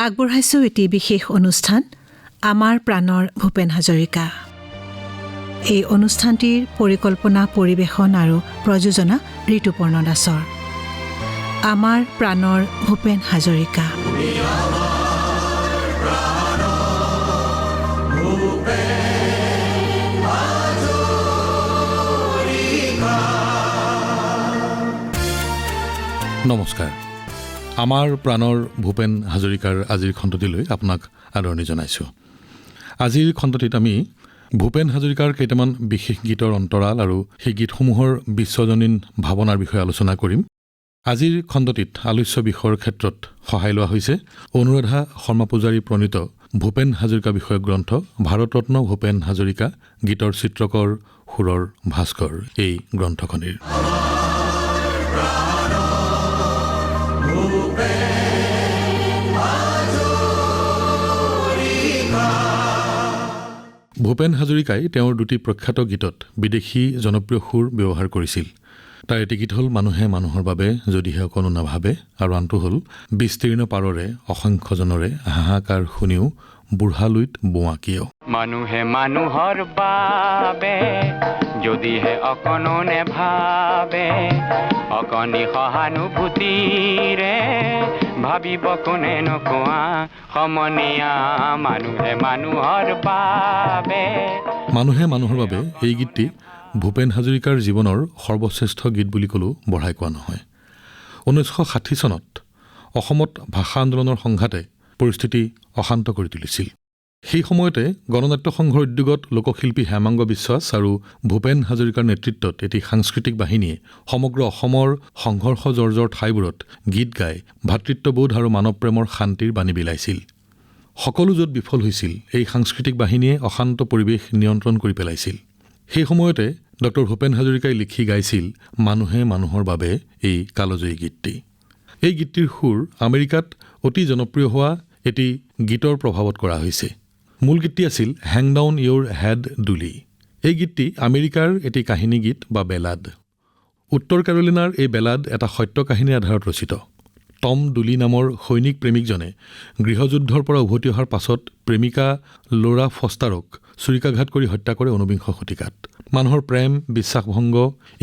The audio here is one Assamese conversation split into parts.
আগবঢ়াইছোঁ এটি বিশেষ অনুষ্ঠান আমাৰ প্ৰাণৰ ভূপেন হাজৰিকা। এই অনুষ্ঠানটিৰ পৰিকল্পনা, পৰিৱেশন আৰু প্ৰযোজনা ঋতুপৰ্ণ দাসৰ। আমাৰ প্ৰাণৰ ভূপেন হাজৰিকা। নমস্কাৰ। আমাৰ প্ৰাণৰ ভূপেন হাজৰিকাৰ আজিৰ খণ্ডটিলৈ আপোনাক আদৰণি জনাইছোঁ। আজিৰ খণ্ডটিত আমি ভূপেন হাজৰিকাৰ কেইটামান বিশেষ গীতৰ অন্তৰাল আৰু সেই গীতসমূহৰ বিশ্বজনীন ভাৱনাৰ বিষয়ে আলোচনা কৰিম। আজিৰ খণ্ডটিত আলোচ্য বিষয়ৰ ক্ষেত্ৰত সহায় লোৱা হৈছে অনুৰাধা শৰ্মা পূজাৰী প্ৰণীত ভূপেন হাজৰিকা বিষয়ক গ্ৰন্থ ভাৰতৰত্ন ভূপেন হাজৰিকা গীতৰ চিত্ৰকৰ সুৰৰ ভাস্কৰ এই গ্ৰন্থখনিৰ। ভূপেন হাজৰিকাই তেওঁৰ দুটি প্ৰখ্যাত গীতত বিদেশী জনপ্ৰিয় সুৰ ব্যৱহাৰ কৰিছিল। তাৰ এটি গীত হ'ল মানুহে মানুহৰ বাবে যদিহে অকণো নাভাবে, আৰু আনটো হ'ল বিস্তীৰ্ণ পাৰৰে অসংখ্যজনৰে হাহাকাৰ শুনিও বুঢ়ালুইত বোৱা কিয়। মানুহে মানুহৰ বাবে যদিহে অকণো নেভাবে, অকণি সহানুভূতিৰে ভাবিব কোনে নোকোৱা সমনীয়া। মানুহে মানুহৰ বাবে। মানুহে মানুহৰ বাবে এই গীতটি ভূপেন হাজৰিকাৰ জীৱনৰ সৰ্বশ্ৰেষ্ঠ গীত বুলি ক'লেও বঢ়াই কোৱা নহয়। 1960 চনত অসমত ভাষা আন্দোলনৰ সংঘাতে পৰিস্থিতি অশান্ত কৰি তুলিছিল। সেই সময়তে গণনাট্য সংঘৰ উদ্যোগত লোকশিল্পী হেমাংগ বিশ্বাস আৰু ভূপেন হাজৰিকাৰ নেতৃত্বত এটি সাংস্কৃতিক বাহিনীয়ে সমগ্ৰ অসমৰ সংঘৰ্ষ জৰ্জৰ ঠাইবোৰত গীত গাই ভাতৃত্ববোধ আৰু মানৱ প্ৰেমৰ শান্তিৰ বাণী বিলাইছিল। সকলো য'ত বিফল হৈছিল, এই সাংস্কৃতিক বাহিনীয়ে অশান্ত পৰিৱেশ নিয়ন্ত্ৰণ কৰি পেলাইছিল। সেই সময়তে ডক্টৰ ভূপেন হাজৰিকাই লিখি গাইছিল মানুহে মানুহৰ বাবে এই কালজয়ী গীতটি। এই গীতটিৰ সুৰ আমেৰিকাত অতি জনপ্ৰিয় হোৱা এটি গীতৰ প্ৰভাৱত কৰা হৈছে। মূল গীতটি আছিল হেং ডাউন ইয়'ৰ হেড ডুলি। এই গীতটি আমেৰিকাৰ এটি কাহিনী গীত বা বেলাড। উত্তৰ কেৰলিনাৰ এই বেলাড এটা সত্য কাহিনীৰ আধাৰত ৰচিত। টম ডুলি নামৰ সৈনিক প্ৰেমিকজনে গৃহযুদ্ধৰ পৰা উভতি অহাৰ পাছত প্ৰেমিকা লৰা ফষ্টাৰক ছুৰিকাঘাত কৰি হত্যা কৰে 19বিংশ শতিকাত। মানুহৰ প্ৰেম, বিশ্বাসভংগ,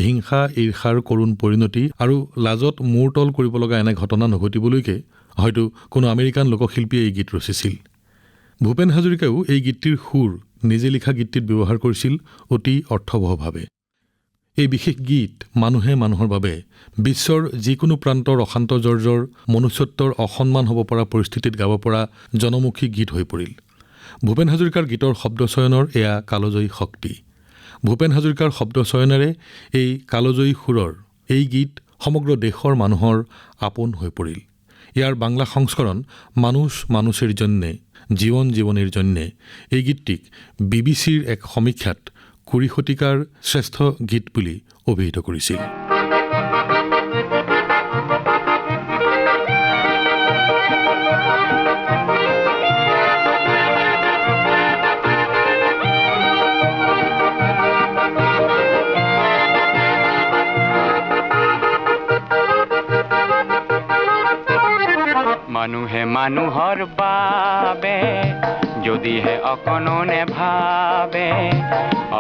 হিংসা, ঈৰ্ষাৰ কৰুণ পৰিণতি আৰু লাজত মূৰ তল কৰিব লগা এনে ঘটনা নঘটিবলৈকে হয়তো কোনো আমেৰিকান লোকশিল্পীয়ে এই গীত ৰচিছিল। ভূপেন হাজৰিকায়ো এই গীতটিৰ সুৰ নিজে লিখা গীতটিত ব্যৱহাৰ কৰিছিল অতি অৰ্থবহভাৱে। এই বিশেষ গীত মানুহে মানুহৰ বাবে বিশ্বৰ যিকোনো প্ৰান্তৰ অশান্ত জৰ্জৰ মনুষ্যত্বৰ অসন্মান হ'ব পৰা পৰিস্থিতিত গাব পৰা জনমুখী গীত হৈ পৰিল। ভূপেন হাজৰিকাৰ গীতৰ শব্দচয়নৰ এয়া কালজয়ী শক্তি। ভূপেন হাজৰিকাৰ শব্দচয়নেৰে এই কালজয়ী সুৰৰ এই গীত সমগ্ৰ দেশৰ মানুহৰ আপোন হৈ পৰিল। ইয়াৰ বাংলা সংস্কৰণ মানুষ মানুষেৰ জন্যে, জীবন জীবনেৰ জন্যে এই গীতটিক বিবিচিৰ এক সমীক্ষাত 20 শতিকাৰ শ্ৰেষ্ঠ গীত বুলি অভিহিত কৰিছিল। মানুহে মানুহৰ বাবে যদিহে অকণো নেভাবে,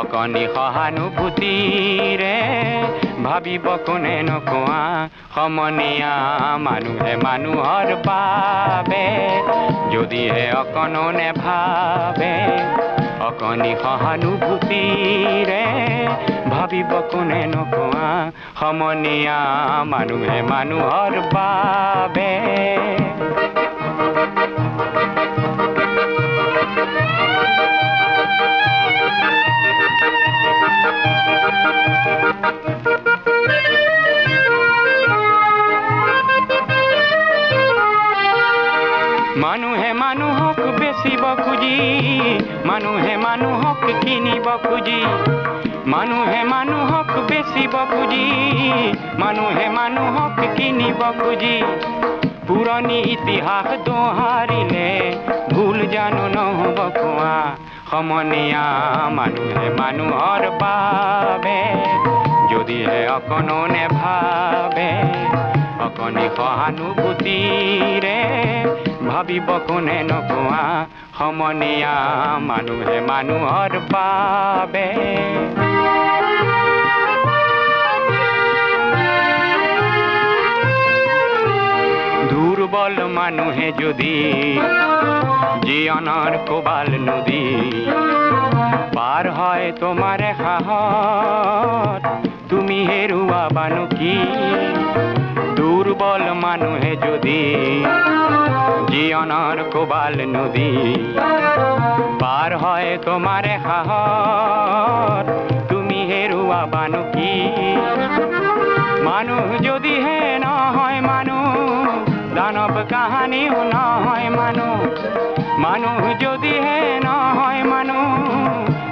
অকণি সহানুভূতিৰে ভাবিব কোনে নোকোৱা সমনীয়া। মানুহে মানুহৰ বাবে যদিহে অকণো নেভাবে, অকণি সহানুভূতিৰে ভাবিব কোনে নোকোৱা সমনীয়া। মানুহে মানুহৰ বাবে। মানুহে মানুহক বেচিব খুজি, মানুহে মানুহক কিনিব খুজি, মানুহে মানুহক বেচিব খুজি, মানুহে মানুহক কিনিব খুজি। পুৰণি ইতিহাস দোহাৰিলে ভুল জানো নহ'ব কোৱা সমনীয়া। মানুহে মানুহৰ বাবে যদিহে অকণো নেভাবে, অকণি সহানুভূতিৰে ভাবিব কোনে নকোৱা সমনীয়া মানুহে মানুহৰ বাবে দুৰ্বল মানুহে যদি জীৱনৰ কোবাল নদী পাৰ হয় তোমাৰে সাহত তুমি হেৰুৱাবানো কি দুৰ্বল মানুহে যদি জীৱনৰ কোবাল নদী পাৰ হয় তোমাৰে সাহত তুমি হেৰুৱাবানো কি মানুহ যদিহে নহয় মানুহ দানৱ কাহানিও নহয় মানুহ যদিহে নহয় মানুহ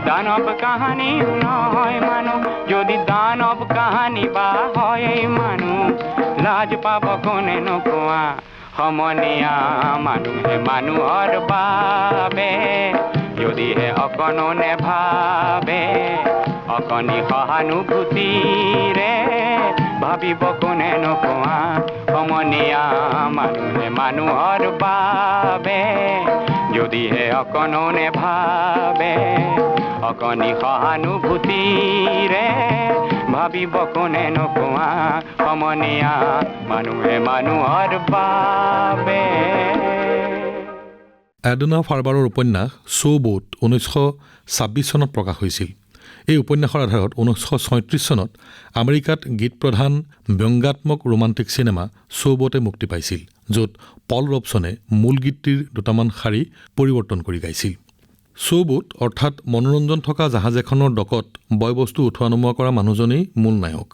দানৱ কাহানিও নহয় মানুহ যদি দানৱ কাহানি বা হয় মানুহ লাজ পাব কোনে নকোৱা সমনীয়া মানুহে মানুহৰ বাবে যদিহে অকণো নেভাবে অকণি সহানুভূতিৰে ভাবিব কোনে নকোৱা সমনীয়া মানুহে মানুহৰ বাবে যদিহে অকণো নেভাবে অকণি সহানুভূতিৰে ভাবিব কোনে নকোৱা সমনীয়া মানুহে মানুহৰ বাবে এডনা ফাৰ্বাৰৰ উপন্যাস শ্বো বোট 1926 চনত প্ৰকাশ হৈছিল। এই উপন্যাসৰ আধাৰত 1936 চনত আমেৰিকাত গীতপ্ৰধান ব্যংগাত্মক ৰোমান্টিক চিনেমা শ্বো বোটে মুক্তি পাইছিল, য'ত পল ৰবচনে মূল গীতটিৰ দুটামান শাৰী পৰিৱৰ্তন কৰি গাইছিল। শ্বো বোট অৰ্থাৎ মনোৰঞ্জন থকা জাহাজ এখনৰ ডকত বয়বস্তু উঠোৱা নমোৱা কৰা মানুহজনেই মূল নায়ক।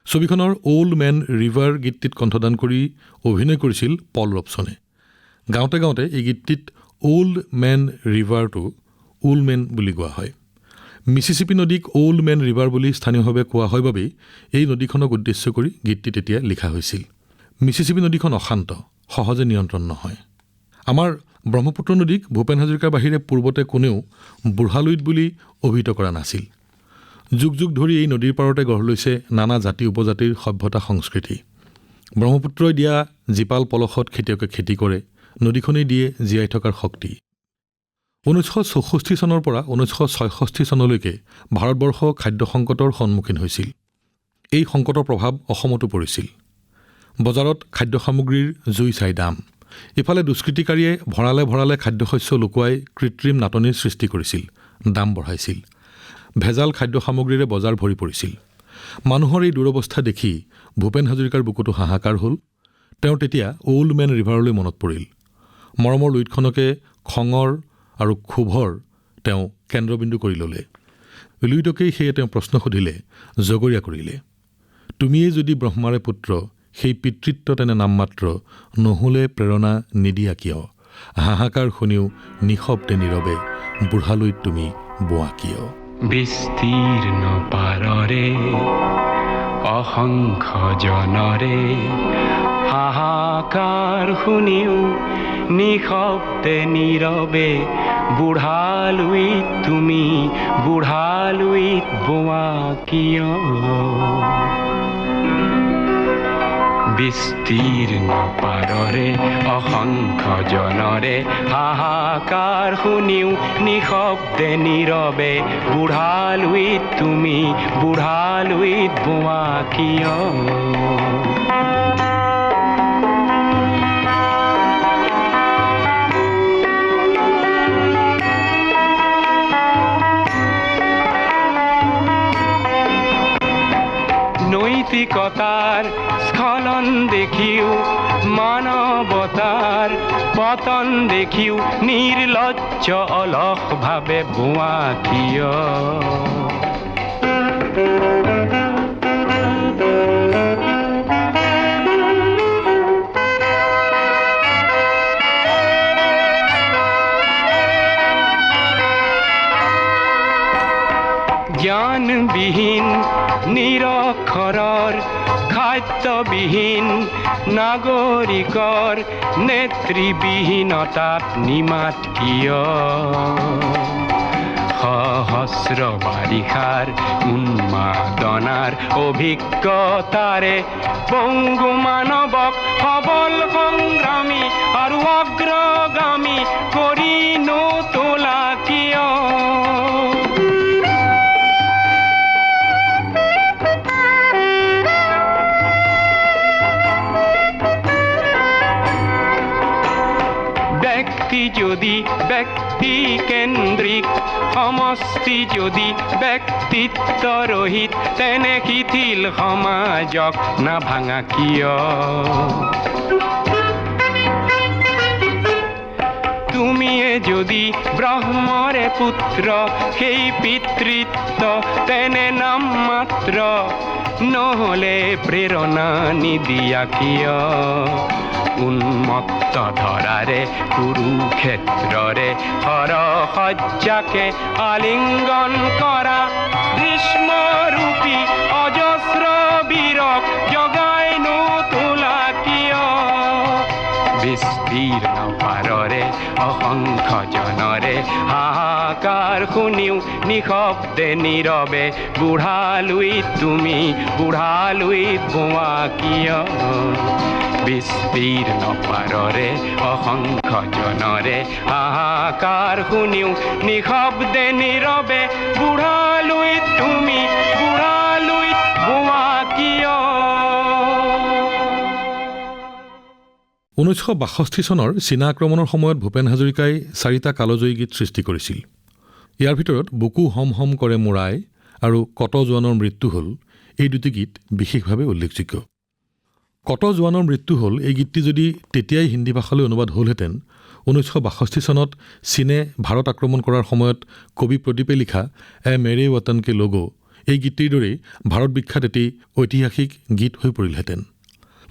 ছবিখনৰ অল্ড মেন ৰিভাৰ গীতটিত কণ্ঠদান কৰি অভিনয় কৰিছিল পল ৰবচনে। গাওঁতে গাওঁতে এই গীতটিত অল্ড মেন ৰিভাৰটো ওল্ড মেন বুলি কোৱা হয়। মিছিছিপি নদীক অল্ড মেন ৰিভাৰ বুলি স্থানীয়ভাৱে কোৱা হয় বাবেই এই নদীখনক উদ্দেশ্য কৰি গীতটি তেতিয়া লিখা হৈছিল। মিছিছিপি নদীখন অশান্ত, সহজে নিয়ন্ত্ৰণ নহয়। আমাৰ ব্ৰহ্মপুত্ৰ নদীক ভূপেন হাজৰিকাৰ বাহিৰে পূৰ্বতে কোনেও বুঢ়ালুইত বুলি অভিহিত কৰা নাছিল। যুগ যুগ ধৰি এই নদীৰ পাৰতে গঢ় লৈছে নানা জাতি উপজাতিৰ সভ্যতা সংস্কৃতি। ব্ৰহ্মপুত্ৰই দিয়া জীপাল পলসত খেতিয়কে খেতি কৰে, নদীখনেই দিয়ে জীয়াই থকাৰ শক্তি। 1964 চনৰ পৰা 1966 চনলৈকে ভাৰতবৰ্ষ খাদ্য সংকটৰ সন্মুখীন হৈছিল। এই সংকটৰ প্ৰভাৱ অসমতো পৰিছিল। বজাৰত খাদ্য সামগ্ৰীৰ জুই চাই দাম। ইফালে দুষ্কৃতিকাৰীয়ে ভঁৰালে ভঁৰালে খাদ্যশস্য লুকুৱাই কৃত্ৰিম নাটনিৰ সৃষ্টি কৰিছিল, দাম বঢ়াইছিল। ভেজাল খাদ্য সামগ্ৰীৰে বজাৰ ভৰি পৰিছিল। মানুহৰ এই দুৰৱস্থা দেখি ভূপেন হাজৰিকাৰ বুকুতো হাহাকাৰ হ'ল। তেওঁৰ তেতিয়া অল্ড মেন ৰিভাৰলৈ মনত পৰিল। মৰমৰ লুইতখনকে খঙৰ আৰু ক্ষোভৰ তেওঁ কেন্দ্ৰবিন্দু কৰি ল'লে। লুইতকেই সেয়ে তেওঁ প্ৰশ্ন সুধিলে, জগৰীয়া কৰিলে, তুমিয়েই যদি ব্ৰহ্মাৰে পুত্ৰ, সেই পিতৃত্ব তেনে নামমাত্ৰ, নহ'লে প্ৰেৰণা নিদিয়া কিয়? হাহাকাৰ শুনিও নিশব্দে নীৰৱে, বুঢ়ালুইত তুমি বোৱা কিয়? বিস্তীৰ্ণ পাৰৰে অসংখ্য জনৰে হাহাকাৰ শুনিও নিশব্দে নীৰৱে, বুঢ়ালুইত তুমি বুঢ়ালুইত বোৱা কিয়? বিস্তীৰ্ণ পাৰৰে অসংখ্য জনৰে হাহাকাৰ শুনিও নিশব্দে নীৰৱে, বুঢ়ালুইত তুমি বুঢ়ালুইত বোৱা কিয়? নৈতিকতাৰ স্খলন দেখিও, মানৱতাৰ পতন দেখিও, নিৰ্লজ্জ অলস ভাৱে বোৱা কিয়? জ্ঞানবিহীন নিৰক্ষৰৰ, খাদ্যবিহীন নাগৰিকৰ, নেতৃবিহীনতাত নিমাত কিয়? সহস্ৰ বাৰিষাৰ উন্মাদনাৰ অভিজ্ঞতাৰে পংগু মানৱক সবল সংগ্ৰামী আৰু অগ্ৰ ব্যক্তি যদি ব্যক্তি কেন্দ্ৰিক, সমষ্টি যদি ব্যক্তিত্ব ৰহিত, তেনে শিথিল সমাজক নাভাঙা কিয়? তুমিয়ে যদি ব্ৰহ্মৰে পুত্ৰ, সেই পিতৃত্ব তেনে নাম মাত্ৰ, নহ'লে প্ৰেৰণা নিদিয়া কিয়? উন্মত্ত ধৰাৰে কুৰুক্ষেত্ৰৰে সৰসজ্জাকে আলিংগন কৰা, গ্ৰীষ্মৰূপী অজস্ৰ বীৰক জগাই নোতোলা কিয়? বিস্তীৰ্ণ পাৰৰে অসংখ্য জনৰে হাহাকাৰ শুনিও নিশব্দে নীৰৱে বুঢ়ালুইত তুমি বুঢ়ালুইত বোৱা কিয়? বিস্তীৰ্ণ পাৰৰে অসংখ্য জনৰে হাহাকাৰ শুনিও নিশব্দে নীৰৱে বুঢ়ালুইত তুমি বুঢ়ালুইত বোৱা কিয়? 1962 চনৰ চীনা আক্ৰমণৰ সময়ত ভূপেন হাজৰিকাই 4টা কালজয়ী গীত সৃষ্টি কৰিছিল। ইয়াৰ ভিতৰত বুকু হম হম কৰে মোৰ আই আৰু কত জোৱানৰ মৃত্যু হ'ল এই দুটি গীত বিশেষভাৱে উল্লেখযোগ্য। কত জোৱানৰ মৃত্যু হ'ল এই গীতটি যদি তেতিয়াই হিন্দী ভাষালৈ অনুবাদ হ'লহেঁতেন, 1962 চনত চীনে ভাৰত আক্ৰমণ কৰাৰ সময়ত কবি প্ৰদীপে লিখা এ মেৰে ৱতন কে লোগো এই গীতটিৰ দৰেই ভাৰত বিখ্যাত এটি ঐতিহাসিক গীত হৈ পৰিলহেঁতেন।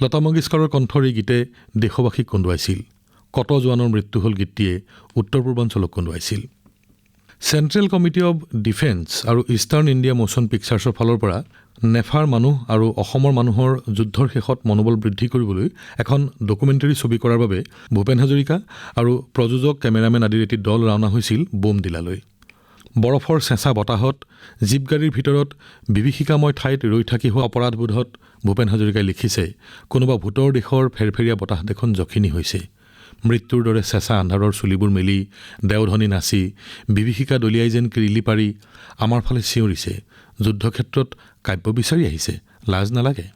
লতা মংগেশকাৰৰ কণ্ঠৰ এই গীতে দেশবাসীক কন্দুৱাইছিল। কত জোৱানৰ মৃত্যু হ'ল গীতটিয়ে উত্তৰ পূৰ্বাঞ্চলক কন্দুৱাইছিল। চেণ্ট্ৰেল কমিটি অৱ ডিফেন্স আৰু ইষ্টাৰ্ণ ইণ্ডিয়া মোশ্যন পিকচাৰ্ছৰ ফালৰ পৰা নেফাৰ মানুহ আৰু অসমৰ মানুহৰ যুদ্ধৰ শেষত মনোবল বৃদ্ধি কৰিবলৈ এখন ডকুমেণ্টাৰী ছবি কৰাৰ বাবে ভূপেন হাজৰিকা আৰু প্ৰযোজক কেমেৰামেন আদিৰ এটি দল ৰাওনা হৈছিল বোমডিলালৈ। বৰফৰ চেঁচা বতাহত জীপ গাড়ীৰ ভিতৰত বিভীষিকাময় ঠাইত ৰৈ থাকি হোৱা অপৰাধবোধত ভূপেন হাজৰিকাই লিখিছে, কোনোবা ভূতৰ দেশৰ ফেৰফেৰীয়া বতাহ দেখোন যখিনী হৈছে। মৃত্যুৰ দৰে চেঁচা আন্ধাৰৰ চুলিবোৰ মেলি দেওধনী নাচি বিভীষিকা দলিয়াই যেন কিৰিলি পাৰি আমাৰ ফালে চিঞৰিছে, যুদ্ধক্ষেত্ৰত কাব্য বিচাৰি আহিছে, লাজ নালাগে।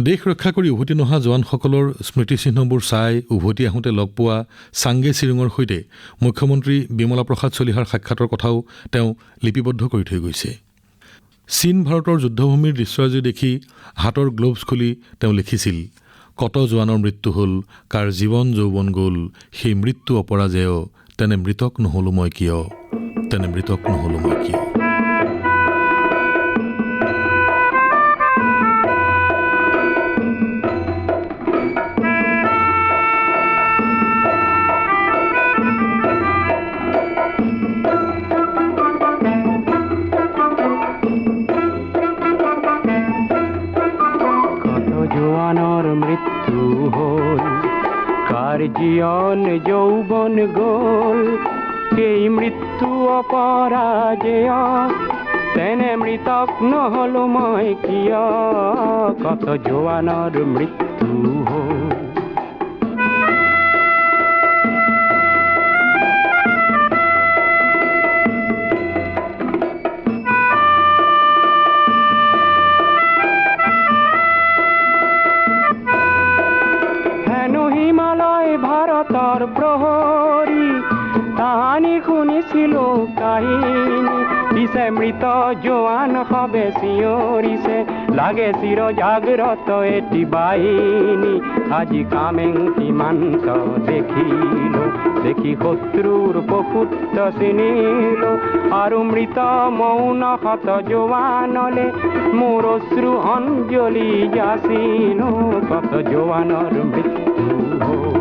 দেশ ৰক্ষা কৰি উভতি নহা জোৱানসকলৰ স্মৃতিচিহ্নবোৰ চাই উভতি আহোঁতে লগ পোৱা চাংগে চিৰুঙৰ সৈতে মুখ্যমন্ত্ৰী বিমলা প্ৰসাদ চলিহাৰ সাক্ষাতৰ কথাও তেওঁ লিপিবদ্ধ কৰি থৈ গৈছে। চীন ভাৰতৰ যুদ্ধভূমিৰ দৃশ্যৰাজি দেখি হাতৰ গ্লোভছ খুলি তেওঁ লিখিছিল, কত জোৱানৰ মৃত্যু হ'ল, কাৰ জীৱন যৌৱন গ'ল, সেই মৃত্যু অপৰাজেয়, তেনে মৃতক নহ'লো মই কিয়, তেনে মৃতক নহ'লো মই কিয়। জীবন যৌবন গ'ল, সেই মৃত্যু অপৰাজেয়, তেনে মৃতক নহ'লো মই কিয়, কত জোৱানৰ মৃত্যু হ'ল। ভাৰতৰ প্ৰহৰী তাহানি শুনিছিলো কাহিনী, পিছে মৃত জোৱান সবে চিঞৰিছে, লাগে চিৰ জাগ্ৰত এটি বাহিনী। আজি কামেং সীমান্ত দেখিলো, দেখি শত্ৰুৰ পশুত্ব চিনিলো, আৰু মৃত মৌন শত জোৱানলে মোৰ অশ্ৰু অঞ্জলি যাচিলো, কত জোৱানৰ মৃত্যু হ'ল।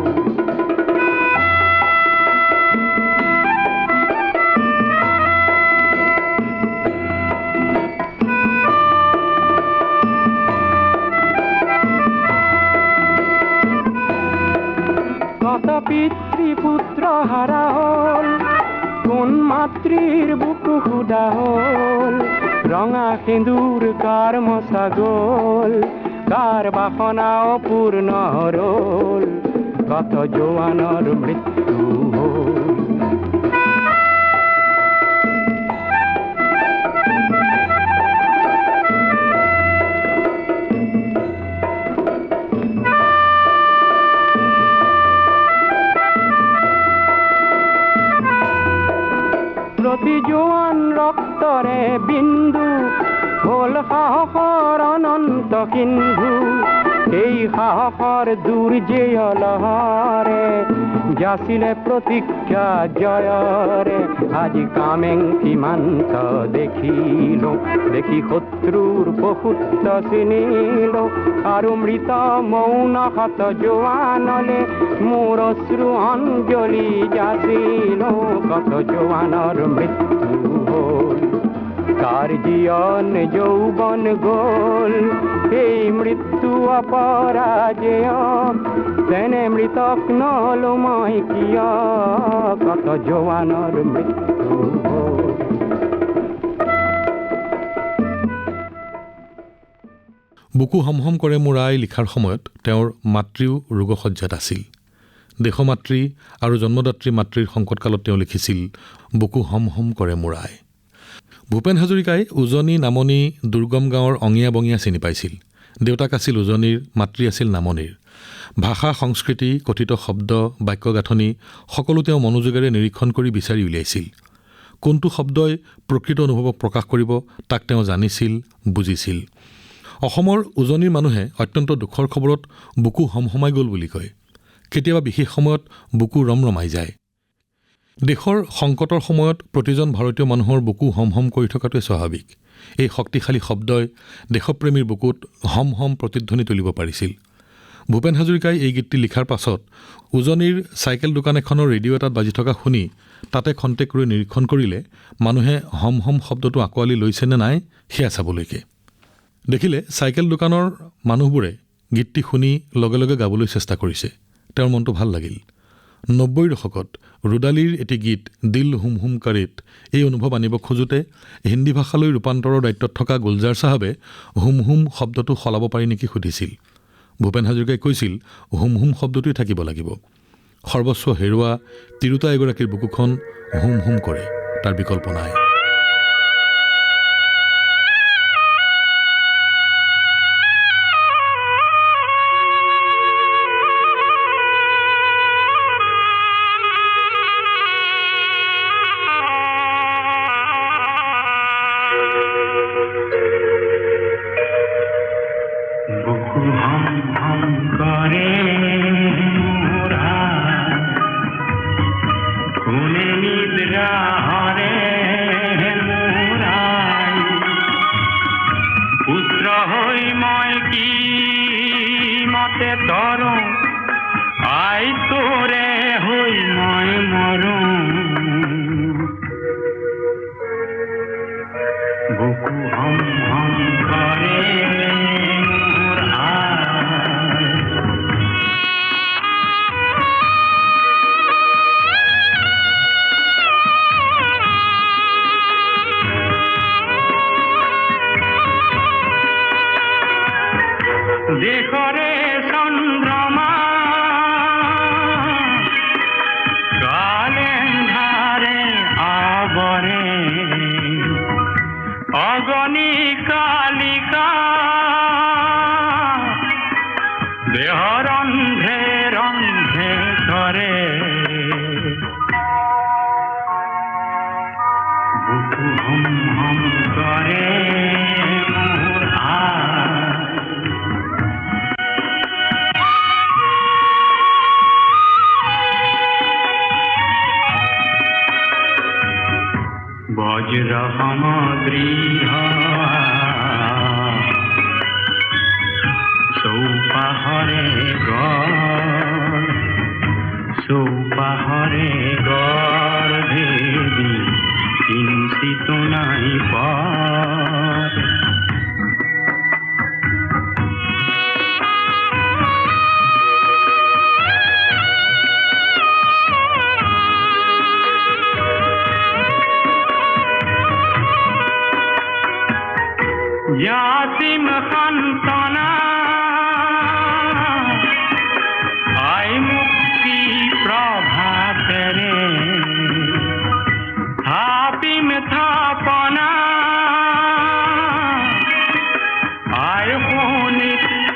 পিতৃপুত্ৰ হাৰা হ'ল, কোন মাতৃৰ বুকু সুদা হ'ল, ৰঙা সেন্দুৰ কাৰ মচা গ'ল, কাৰ বাসনা অপূৰ্ণ ৰ'ল, কত জোৱানৰ মৃত্যু হ'ল। অনন্ত সিন্ধু এই সাহসৰ দুৰ্জয় লহৰে যাচিলে প্ৰতিজ্ঞা জয়ৰে আজি কামেং সীমান্ত দেখিলো দেখি শত্ৰুৰ পশুত্ব চিনিলো আৰু মৃত মৌন হাত জোৱানলে মোৰ অশ্ৰু অঞ্জলি যাচিলো কত জোৱানৰ মৃত্যু হ'ল কাৰ জীয়ন যৌৱন গ'ল এই মৃত্যু অপৰাজেয় তেনে মৃতক নলো মই কিয় কত জোৱানৰ মৃত্যু হ'ল। বুকু হমহম কৰে মোৰ আই লিখাৰ সময়ত তেওঁৰ মাতৃও ৰোগশয্যাত আছিল। দেশমাতৃ আৰু জন্মদাত্ৰী মাতৃৰ সংকটকালত তেওঁ লিখিছিল বুকু হমহম কৰে মোৰ আই। ভূপেন হাজৰিকাই উজনি নামনি দুৰ্গম গাঁৱৰ অঙিয়া বঙিয়া চিনি পাইছিল। দেউতাক আছিল উজনিৰ, মাতৃ আছিল নামনিৰ। ভাষা সংস্কৃতি কথিত শব্দ বাক্য গাঁথনি সকলো তেওঁ মনোযোগেৰে নিৰীক্ষণ কৰি বিচাৰি উলিয়াইছিল। কোনটো শব্দই প্ৰকৃত অনুভৱক প্ৰকাশ কৰিব তাক তেওঁ জানিছিল, বুজিছিল। অসমৰ উজনিৰ মানুহে অত্যন্ত দুখৰ খবৰত বুকু হমহমাই গ'ল বুলি কয়। কেতিয়াবা বিশেষ সময়ত বুকু ৰমৰমাই যায়। দেশৰ সংকটৰ সময়ত প্ৰতিজন ভাৰতীয় মানুহৰ বুকু হমহম কৰি থকাটোৱে স্বাভাৱিক। এই শক্তিশালী শব্দই দেশপ্ৰেমীৰ বুকুত হম হম প্ৰতিধ্বনি তুলিব পাৰিছিল। ভূপেন হাজৰিকাই এই গীতটি লিখাৰ পাছত উজনিৰ চাইকেল দোকান এখনৰ ৰেডিঅ' এটাত বাজি থকা শুনি তাতে খন্তেক ৰৈ নিৰীক্ষণ কৰিলে মানুহে হম হম শব্দটো আঁকোৱালি লৈছে নে নাই সেয়া চাবলৈকে। দেখিলে চাইকেল দোকানৰ মানুহবোৰে গীতটি শুনি লগে লগে গাবলৈ চেষ্টা কৰিছে। তেওঁৰ মনটো ভাল লাগিল। ৯০ৰ দশকত ৰুদালীৰ এটি গীত দিল হুম হুম কাৰেত এই অনুভৱ আনিব খোজোতে হিন্দী ভাষালৈ ৰূপান্তৰৰ দায়িত্বত থকা গুলজাৰ চাহাবে হুম হুম শব্দটো সলাব পাৰি নেকি সুধিছিল। ভূপেন হাজৰিকাই কৈছিল হুম হুম শব্দটোৱে থাকিব লাগিব। সৰ্বস্ব হেৰুৱা তিৰোতা এগৰাকীৰ বুকুখন হুম হুম কৰে, তাৰ বিকল্প নাই। দেশৰে চন্দ্ৰমা কালেন্ধাৰে আৱৰে অগণি কালিকা দেহ ৰন্ধে ৰন্ধে ধৰে বুকু হম হম কৰে মোৰ বজ্র সামগ্রী চৌপাহরে গড় ভেদি কিঞ্চিত নাই পর यासिम खंतना आई मुक्ति प्रभात रे हापिम थापना आय होनी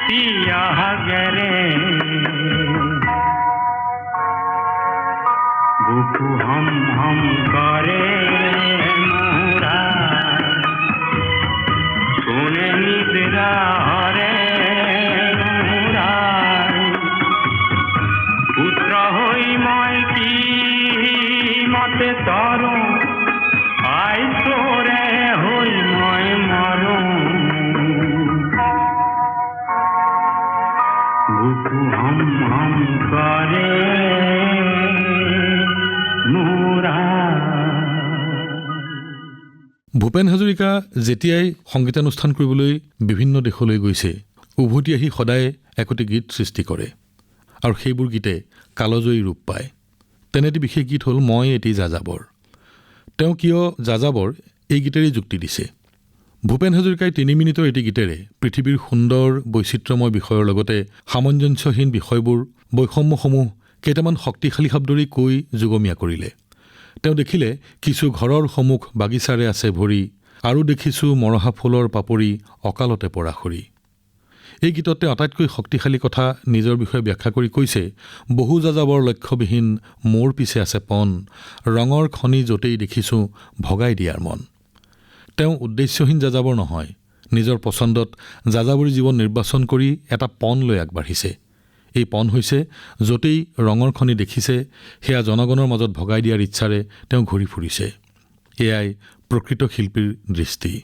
पिया गरे बुकु हम करे मोरा কোনে নিদ্রা হরে মতে তৰো আই তোৰে হৈ মই মৰো বুকু হম হম কৰে মোৰা। ভূপেন হাজৰিকা যেতিয়াই সংগীতানুষ্ঠান কৰিবলৈ বিভিন্ন দেশলৈ গৈছে উভতি আহি সদায় একোটি গীত সৃষ্টি কৰে আৰু সেইবোৰ গীতে কালজয়ী ৰূপ পায়। তেনে এটি বিশেষ গীত হ'ল মই এটি যাযাবৰ। তেওঁ কিয় যাযাবৰ এই গীতেৰে যুক্তি দিছে। ভূপেন হাজৰিকাই ৩ মিনিটৰ এটি গীতেৰে পৃথিৱীৰ সুন্দৰ বৈচিত্ৰ্যময় বিষয়ৰ লগতে সামঞ্জস্যহীন বিষয়বোৰ বৈষম্যসমূহ কেইটামান শক্তিশালী শব্দৰে কৈ যুগমীয়া কৰিলে। তেওঁ দেখিলে কিছু ঘৰৰ সন্মুখ বাগিচাৰে আছে ভৰি আৰু দেখিছোঁ মৰহা ফুলৰ পাপৰি অকালতে পৰা সৰি। এই গীতত তেওঁ আটাইতকৈ শক্তিশালী কথা নিজৰ বিষয়ে ব্যাখ্যা কৰি কৈছে বহু যাযাবৰ লক্ষ্যবিহীন মোৰ পিছে আছে পণ ৰঙৰ খনি য'তেই দেখিছোঁ ভগাই দিয়াৰ মন। তেওঁ উদ্দেশ্যহীন যাযাবৰ নহয়, নিজৰ পচন্দত যাযাবৰী জীৱন নিৰ্বাচন কৰি এটা পণ লৈ আগবাঢ়িছে। এই পণ হৈছে য'তেই ৰঙৰ খনি দেখিছে সেয়া জনগণৰ মাজত ভগাই দিয়াৰ ইচ্ছাৰে তেওঁ ঘূৰি ফুৰিছে। এয়াই প্ৰকৃত শিল্পীৰ দৃষ্টি।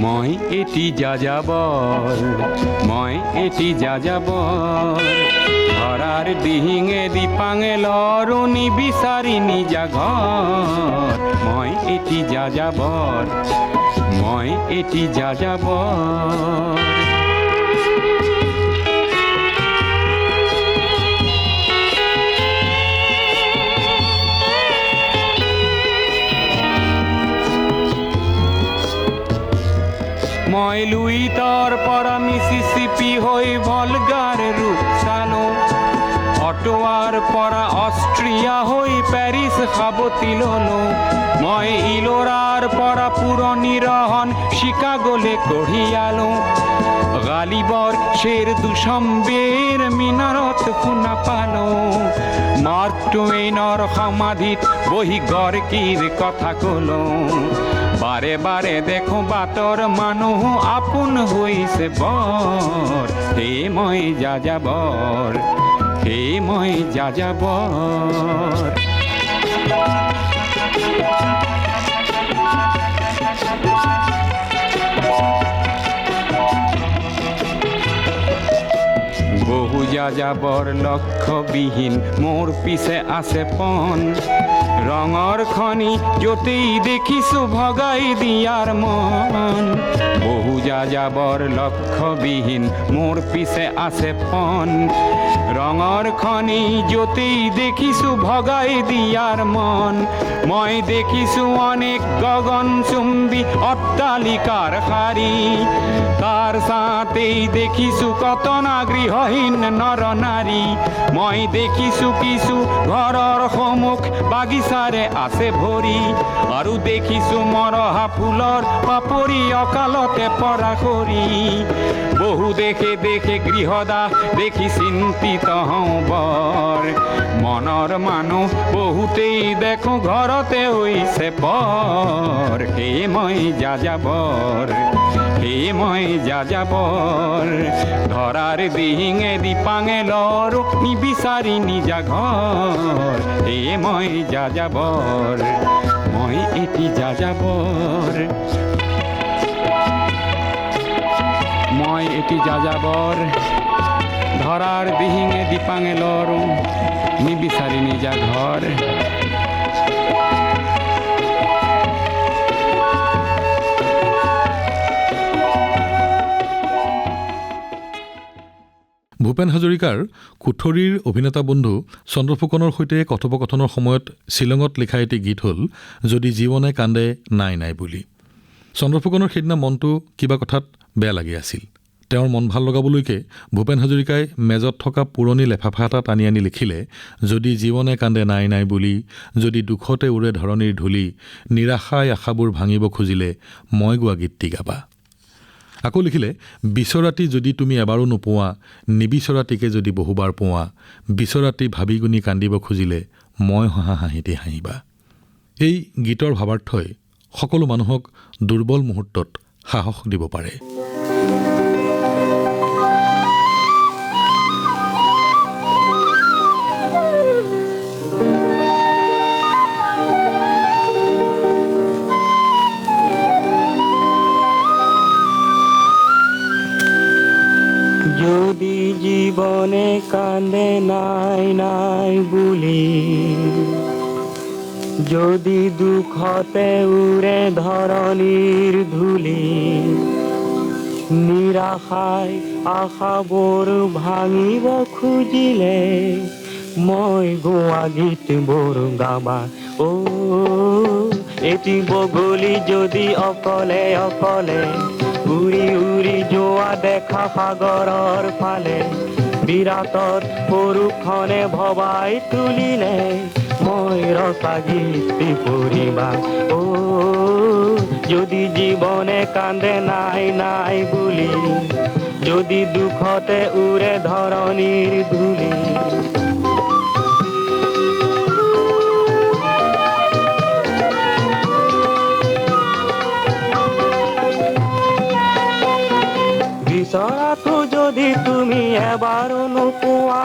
মই এটি যাযাবৰ মই এটি যাযাবৰ ধৰাৰ দিহিঙে দিপাঙে লৰণি বিচাৰি নিজা ঘৰ মই এটি যাযাবৰ মই এটি যাযাবৰ। মই লুইতৰ পৰা মিছিছিপি হৈ ভলগাৰ ৰূপ চালো অটোৱাৰ পৰা অষ্ট্ৰিয়া হৈ পেৰিছ সাৱতি ললো মই ইলোৰাৰ পৰা পুৰণি ৰহন চিকাগোলে কঢ়িয়ালো গালিবৰ শ্বেৰ দুচম্বেৰ মিনাৰত শুনা পালো মাৰ্ক টুৱেইনৰ সমাধিত বহি গৰ্কিৰ কথা কলো বাৰে বাৰে দেখো বাটৰ মানুহ আপোন হৈছে বৰ হে মই যাযাবৰ হে মই যাযাবৰ। বহু যাযাবৰ লক্ষ্যবিহীন মোৰ পিছে আছে পণ ৰঙৰ খনি য'তেই দেখিছোঁ ভগাই দিয়াৰ মন বহু যাযাবৰ লক্ষ্যবিহীন মোৰ পিছে আছে পণ ৰঙৰ খনি য'তেই দেখিছোঁ ভগাই দিয়াৰ মন মই দেখিছোঁ অনেক গগনচুম্বী অট্টালিকাৰ শাৰী তাৰ ছাতেই দেখিছোঁ কতনা গৃহহীন নৰ নাৰী মই দেখিছোঁ কিছু ঘৰৰ সন্মুখ বাগিচাৰে আছে ভৰি আৰু দেখিছোঁ মৰহা ফুলৰ পাপৰি অকালতে পৰা সৰি বহু দেশে দেশে গৃহদাহ দেখি চিন্তিত হওঁ বৰ মনৰ মানুহ বহুতেই দেখো ঘৰতে হৈছে পৰ হে মই যাযাবৰ হে মই যাযাবৰ ধৰাৰ দিহিঙে দিপাঙে লৰো নিবিচাৰি নিজা ঘৰ হে মই যাযাবৰ মই এটি যাযাবৰ মই এটি যাযাবৰ ধৰাৰ দিহিঙে দিপাঙে লৰো নিবিচাৰি নিজা ঘৰ। ভূপেন হাজৰিকাৰ কুঠৰীৰ অভিনেতা বন্ধু চন্দ্ৰফুকনৰ সৈতে কথোপকথনৰ সময়ত শ্বিলঙত লিখা এটি গীত হ'ল যদি জীৱনে কান্দে নাই নাই বুলি। চন্দ্ৰফুকনৰ সেইদিনা মনটো কিবা কথাত বেয়া লাগি আছিল। তেওঁৰ মন ভাল লগাবলৈকে ভূপেন হাজৰিকাই মেজত থকা পুৰণি লেফাফা এটা টানি আনি লিখিলে যদি জীৱনে কান্দে নাই নাই বুলি যদি দুখতে উৰে ধৰণিৰ ধূলি নিৰাশাই আশাবোৰ ভাঙিব খুজিলে মই গোৱা গীতটি গাবা। আকৌ লিখিলে বিচৰাতি যদি তুমি এবাৰো নোপোৱা নিবিচৰাতিকে যদি বহুবাৰ পোৱা বিচৰাতি ভাবি গুণি কান্দিব খুজিলে মই হহা হাঁহিতে হাঁহিবা। এই গীতৰ ভাৱাৰ্থই সকলো মানুহক দুৰ্বল মুহূৰ্তত সাহস দিব পাৰে। যদি জীবনে কান্দে নাই নাই বুলি, যদি দুখতে উৰে ধৰণিৰ ধূলি, নিৰাশাই আশাবোৰ ভাঙিব খুজিলে, মই গোৱা গীতবোৰ গাবা এটি বগলী যদি অকলে অকলে উৰি উৰি যোৱা দেখা সাগৰৰ ফালে, বিৰাটত সৰুখনে ভবাই তুলিলে, মই ৰচা গীতি পঢ়িবা যদি জীৱনে কান্দে নাই নাই বুলি, যদি দুখতে উৰে ধৰণিৰ ধূলি। বিচৰাটো যদি তুমি এবাৰো নোপোৱা,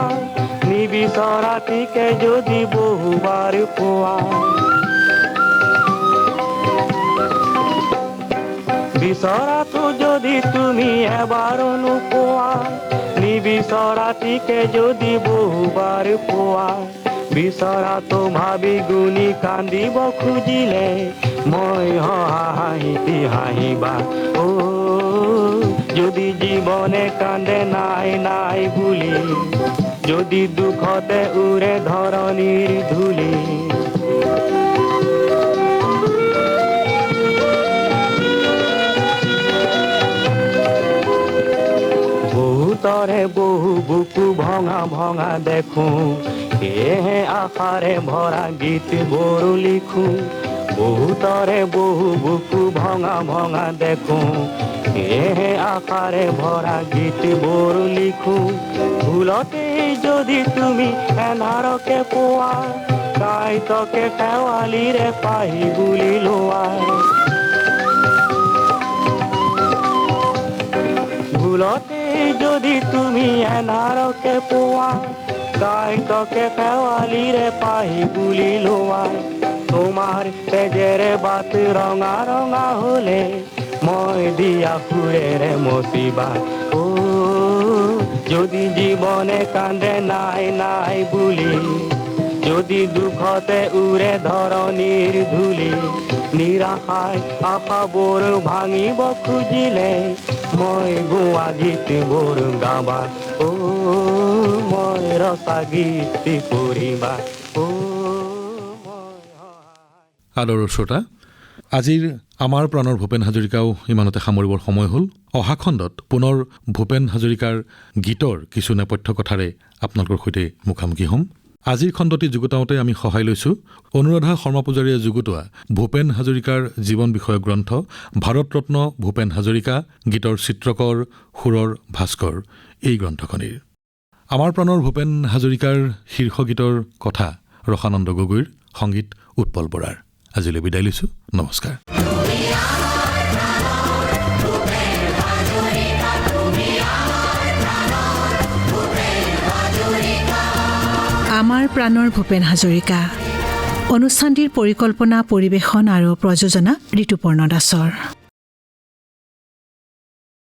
নিবিচৰাটিকে যদি বহুবাৰ পোৱা, বিচৰাটো যদি তুমি এবাৰো নোপোৱা, নিবিচৰাটিকে যদি বহুবাৰ পোৱা, বিচৰাটো ভাবি গুণি কান্দিব খুজিলে, মই হাঁহি হাঁহিবা যদি জীৱনে কান্দে নাই নাই বুলি, যদি দুখতে উৰে ধৰণিৰ ধূলি। বহুতৰে বহু বুকু ভঙা ভঙা দেখো, সেয়েহে আশাৰে ভৰা গীতবোৰ লিখো। বহুতৰে বহু বুকু ভঙা ভঙা দেখো, সেয়েহে আশাৰে ভৰা গীতবোৰ লিখো। ভুলতে যদি তুমি এনাৰকে পোৱা, কাইতকে শেৱালিৰে পাহি বুলি লোৱা। ভুলতে যদি তুমি এনাৰকে পোৱা, কাইতকে শেৱালিৰে পাহি বুলি লোৱা। তোমাৰ তেজেৰে বাট ৰঙা ৰঙা হলে, মই দিয়া সুৰেৰে মচিবা যদি জীৱনে কান্দে নাই নাই বুলি, যদি দুখতে উৰে ধৰণিৰ ধূলি, নিৰাশাই আশাবোৰ ভাঙিব খুজিলে, মই গোৱা গীতবোৰ গাবা মই ৰচা গীতি পঢ়িবা আদৰৰ শ্ৰোতা, আজিৰ আমাৰ প্ৰাণৰ ভূপেন হাজৰিকাও ইমানতে সামৰিবৰ সময় হ'ল। অহা খণ্ডত পুনৰ ভূপেন হাজৰিকাৰ গীতৰ কিছু নেপথ্য কথাৰে আপোনালোকৰ সৈতে মুখামুখি হ'ম। আজিৰ খণ্ডটি যুগুতাওঁতে আমি সহায় লৈছোঁ অনুৰাধা শৰ্মা পূজাৰীয়ে যুগুতোৱা ভূপেন হাজৰিকাৰ জীৱন বিষয়ক গ্ৰন্থ ভাৰতৰত্ন ভূপেন হাজৰিকা, গীতৰ চিত্ৰকৰ সুৰৰ ভাস্কৰ এই গ্ৰন্থখনিৰ। আমাৰ প্ৰাণৰ ভূপেন হাজৰিকাৰ শীৰ্ষ গীতৰ কথা ৰসানন্দ গগৈৰ, সংগীত উৎপল বৰাৰ। আজিলৈ বিদায় লৈছোঁ। নমস্কাৰ। আমাৰ প্ৰাণৰ ভূপেন হাজৰিকা অনুষ্ঠানটিৰ পৰিকল্পনা, পৰিৱেশন আৰু প্ৰযোজনা ঋতুপৰ্ণ দাসৰ।